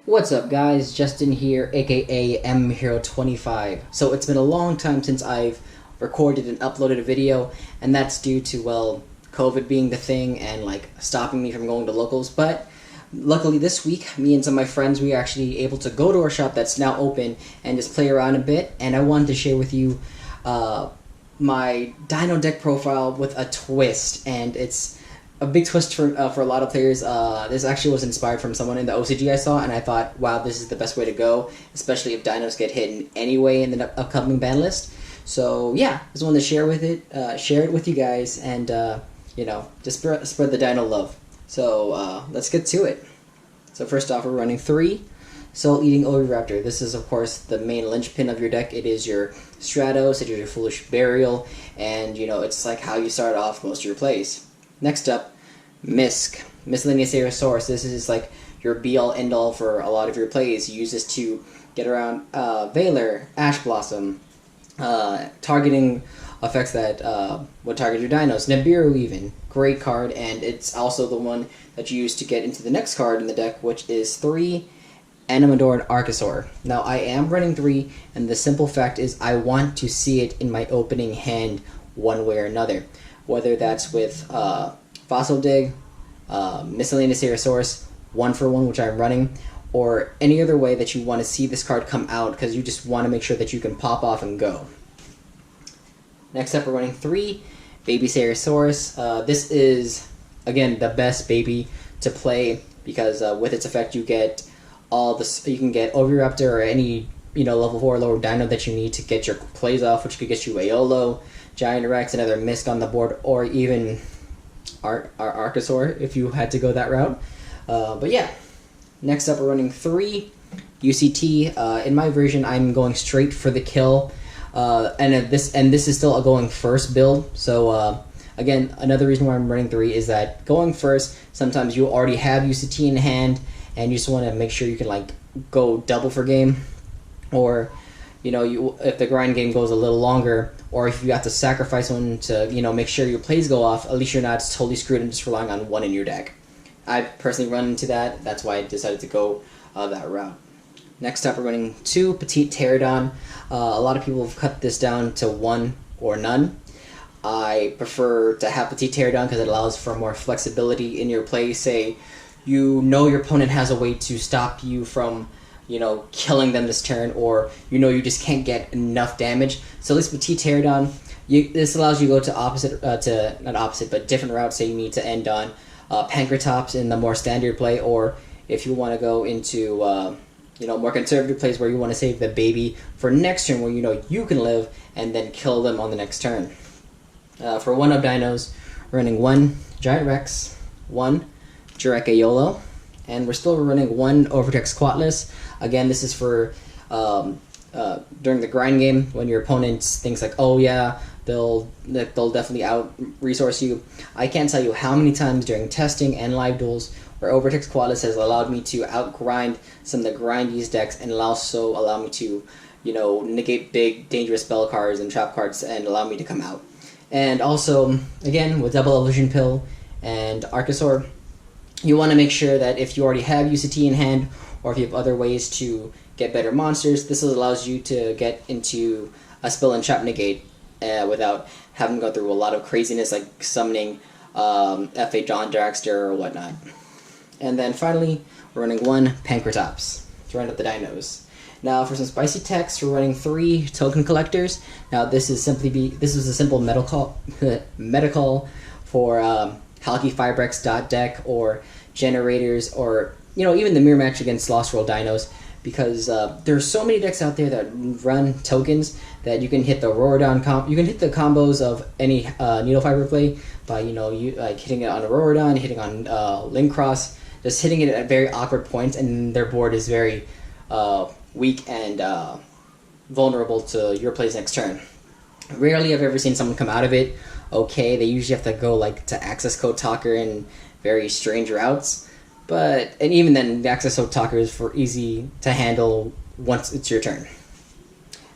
What's up guys, Justin here, aka MHero25. So it's been a long time since I've recorded and uploaded a video, and that's due to, well, COVID being the thing and like stopping me from going to locals. But luckily this week, me and some of my friends, we were actually able to go to our shop that's now open and just play around a bit, and I wanted to share with you my Dino deck profile with a twist, and it's a big twist for a lot of players. This actually was inspired from someone in the OCG I saw, and I thought, wow, this is the best way to go, especially if dinos get hidden anyway in the upcoming ban list. So yeah, just wanted to share it with you guys, and you know, just spread the dino love. So let's get to it. So first off, we're running 3 Soul Eating Oviraptor. This is of course the main linchpin of your deck. It is your Stratos, it is your Foolish Burial, and you know, it's like how you start off most of your plays. Next up, Miscellaneous Aerosaurus. This is like your be-all, end-all for a lot of your plays. You use this to get around Valor, Ash Blossom, targeting effects that would target your dinos. Nibiru even, great card, and it's also the one that you use to get into the next card in the deck, which is 3 Animador and Archosaur. Now I am running 3, and the simple fact is I want to see it in my opening hand one way or another. Whether that's with Fossil Dig, Miscellaneous Aerosaurus, 1-for-1, which I'm running, or any other way that you want to see this card come out, because you just want to make sure that you can pop off and go. Next up, we're running 3 Baby Sarosaurus. This is, again, the best baby to play, because with its effect you get you can get Oviraptor or any level 4 or lower dino that you need to get your plays off, which could get you Aeolo, Giant Rex, another Mist on the board, or even Archosaur if you had to go that route. But yeah, next up we're running 3 UCT. In my version, I'm going straight for the kill, and this is still a going first build. So again, another reason why I'm running 3 is that going first, sometimes you already have UCT in hand, and you just want to make sure you can like go double for game, or if the grind game goes a little longer, or if you have to sacrifice one to make sure your plays go off, at least you're not totally screwed and just relying on one in your deck. I personally run into that. That's why I decided to go that route. Next up, we're running 2 Petite Pterodon. A lot of people have cut this down to 1 or none. I prefer to have Petite Pterodon because it allows for more flexibility in your play. Say your opponent has a way to stop you from killing them this turn, or you just can't get enough damage. So this Petite Pterodon, this allows you to go to not opposite, but different routes. Say you need to end on Pancratops in the more standard play, or if you want to go into more conservative plays where you want to save the baby for next turn, where you can live and then kill them on the next turn. For 1-up dinos, we're running 1 Giant Rex, 1 Jurek Aeolo, and we're still running 1 Overtex Quatless. Again, this is for during the grind game when your opponents thinks like, oh yeah, they'll definitely out resource you. I can't tell you how many times during testing and live duels where Overtex Quatless has allowed me to outgrind some of the grindiest decks, and also allow me to negate big dangerous spell cards and trap cards and allow me to come out. And also, again, with Double Illusion Pill and Archosaur, you want to make sure that if you already have UCT in hand, or if you have other ways to get better monsters, this allows you to get into a spell and trap negate without having to go through a lot of craziness like summoning F8 John Dragster or whatnot. And then finally, we're running 1 Pancratops to round up the dinos. Now for some spicy text, we're running 3 Token Collectors. Now this is a simple medical for Halki Fibrex dot deck, or generators, or even the mirror match against Lost World dinos, because there's so many decks out there that run tokens that you can hit the Rorodon you can hit the combos of any needle fiber play by you like hitting it on a Rorodon, hitting on Linkcross, just hitting it at very awkward points, and their board is very weak and vulnerable to your plays next turn. Rarely I've ever seen someone come out of it okay. They usually have to go like to access code talker in very strange routes, and even then the access code talker is for easy to handle once it's your turn.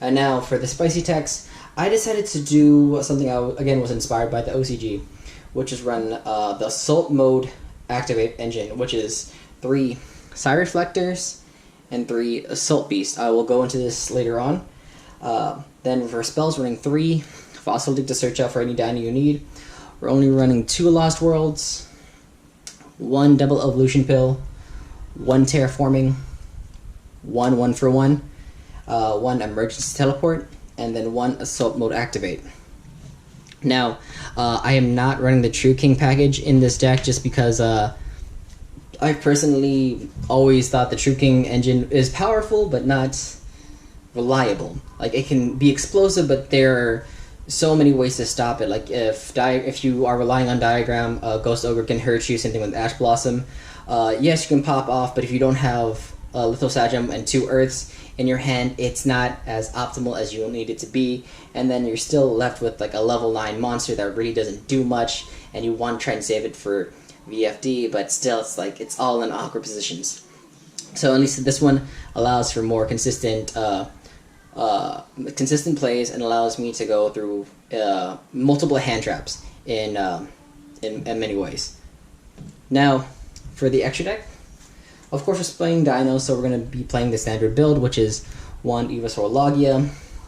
And now for the spicy text, I decided to do something again was inspired by the OCG, which is run the Assault Mode Activate engine, which is 3 Side Reflectors and 3 Assault Beast. I will go into this later on. Then for spells, we're running 3 Fossil Dig to search out for any dino you need. We're only running 2 Lost Worlds, 1 Double Evolution Pill, 1 Terraforming, 1 for 1, 1 Emergency Teleport, and then 1 Assault Mode Activate. Now, I am not running the True King package in this deck just because I personally always thought the True King engine is powerful but not reliable. Like, it can be explosive, but there are so many ways to stop it. Like, if you are relying on Diagram, Ghost Ogre can hurt you. Same thing with Ash Blossom. Yes, you can pop off, but if you don't have Lithal Sagem and 2 Earths in your hand, it's not as optimal as you need it to be, and then you're still left with like a level 9 monster that really doesn't do much, and you want to try and save it for VFD, but still it's like it's all in awkward positions. So at least this one allows for more consistent consistent plays and allows me to go through multiple hand traps in many ways. Now, for the extra deck, of course we're playing Dino, so we're going to be playing the standard build, which is 1 Evosaur Logia,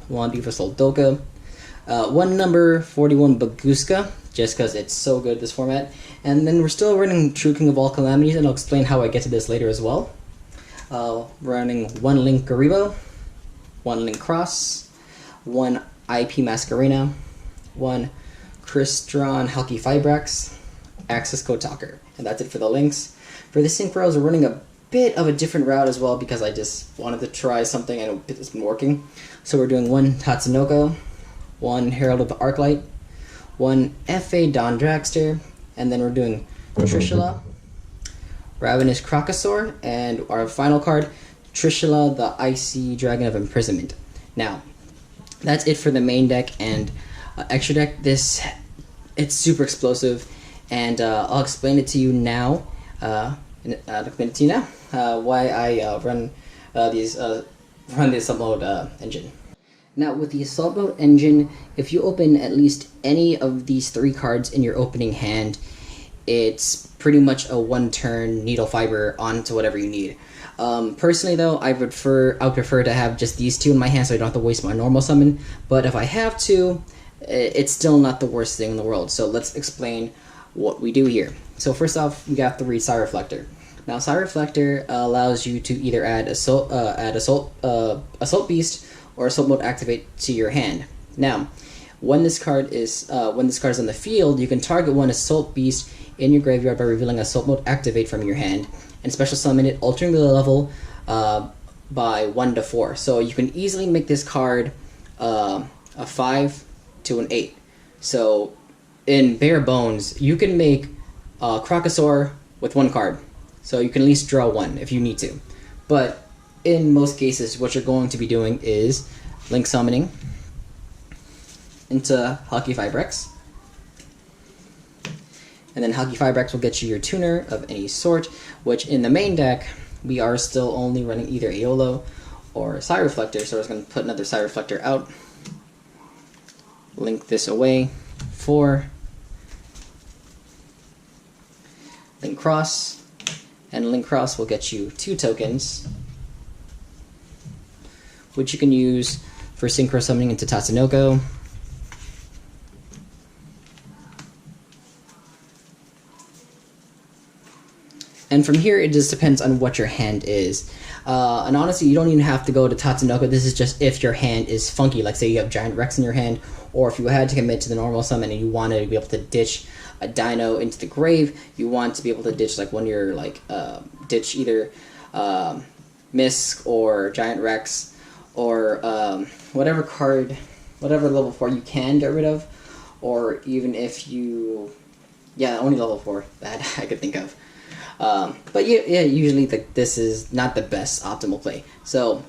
1 Evosaur Doka, 1 number 41 Baguska, just because it's so good, this format. And then we're still running True King of All Calamities, and I'll explain how I get to this later as well. Running 1 Link Garibo, 1 Link Cross, 1 IP Masquerena, 1 Crystron Halki Fibrax, Access Code Talker. And that's it for the links. For the synchros, we're running a bit of a different route as well because I just wanted to try something and it's been working. So we're doing 1 Tatsunoko, 1 Herald of the Arclight, 1 FA Don Dragster, and then we're doing Trishula, Ravenous Crocosaur, and our final card, Trishula, the Icy Dragon of Imprisonment. Now, that's it for the main deck and extra deck. It's super explosive, and I'll explain it to you now. Why I run the Assault Mode engine. Now, with the Assault Mode engine, if you open at least any of these 3 cards in your opening hand, it's pretty much a 1-turn needle fiber onto whatever you need. Personally, though, I would prefer to have just these 2 in my hand so I don't have to waste my normal summon. But if I have to, it's still not the worst thing in the world. So let's explain what we do here. So first off, we got the read Psy Reflector. Now, Psy Reflector allows you to either add Assault Beast or Assault Mode Activate to your hand. Now, when this card is on the field, you can target 1 Assault Beast in your graveyard by revealing Assault Mode Activate from your hand and special summon it, altering the level by 1 to 4. So you can easily make this card a 5 to an 8. So in bare bones, you can make Crocosaur with 1 card. So you can at least draw 1 if you need to. But in most cases, what you're going to be doing is Link Summoning into Halki Fibrax. And then Halki Fibrax will get you your tuner of any sort, which in the main deck, we are still only running either Aeolo or Psy Reflector, so we're just going to put another Psy Reflector out. Link this away for Link Cross, and Link Cross will get you 2 tokens, which you can use for Synchro Summoning into Tatsunoko. And from here, it just depends on what your hand is. And honestly, you don't even have to go to Tatsunoko. This is just if your hand is funky. Like, say you have Giant Rex in your hand, or if you had to commit to the normal summon and you wanted to be able to ditch a Dino into the grave, you want to be able to ditch, like, one of your, like, ditch either Misk or Giant Rex, or whatever card, whatever level 4 you can get rid of, or even if you, yeah, only level 4 that I could think of. But yeah, usually this is not the best optimal play. So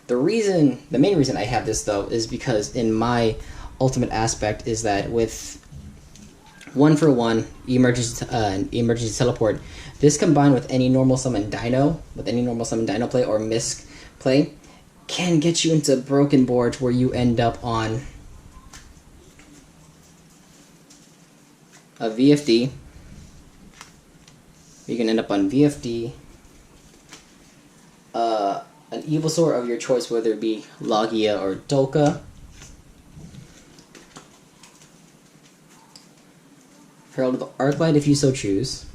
the main reason I have this though is because in my ultimate aspect is that with 1 for 1 emergency teleport, this combined with any normal summon Dino, play or Misk play, can get you into broken boards where you end up on a VFD. You can end up on VFD, Evilsaur of your choice, whether it be Logia or Dolka. Herald of Arclight if you so choose.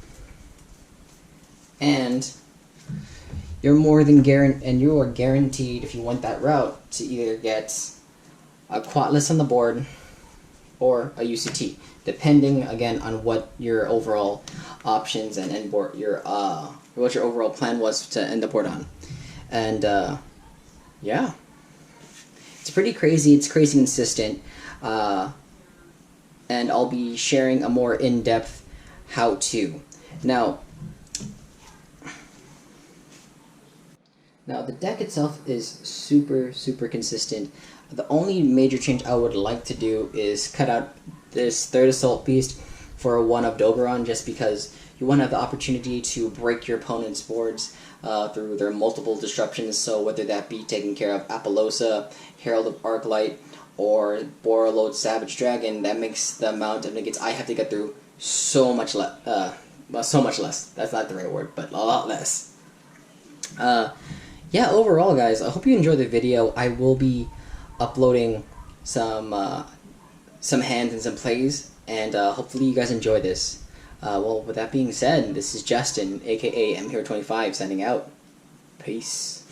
And you're more than you are guaranteed, if you want that route, to either get a Quatless on the board or a UCT, depending again on what your overall options and end board what your overall plan was to end the board on. And yeah, it's pretty crazy. It's crazy consistent. And I'll be sharing a more in-depth how-to. Now the deck itself is super consistent. The only major change I would like to do is cut out this third Assault Beast for a 1 of Dogoron, just because you want to have the opportunity to break your opponent's boards through their multiple disruptions. So whether that be taking care of Apollousa, Herald of Arclight, or Borreload Savage Dragon, that makes the amount of negates I have to get through so much less. So much less. That's not the right word, but a lot less. Yeah, overall, guys, I hope you enjoyed the video. I will be uploading some hands and some plays, and hopefully you guys enjoy this. Well, with that being said, this is Justin, aka M Hero 25, signing out. Peace.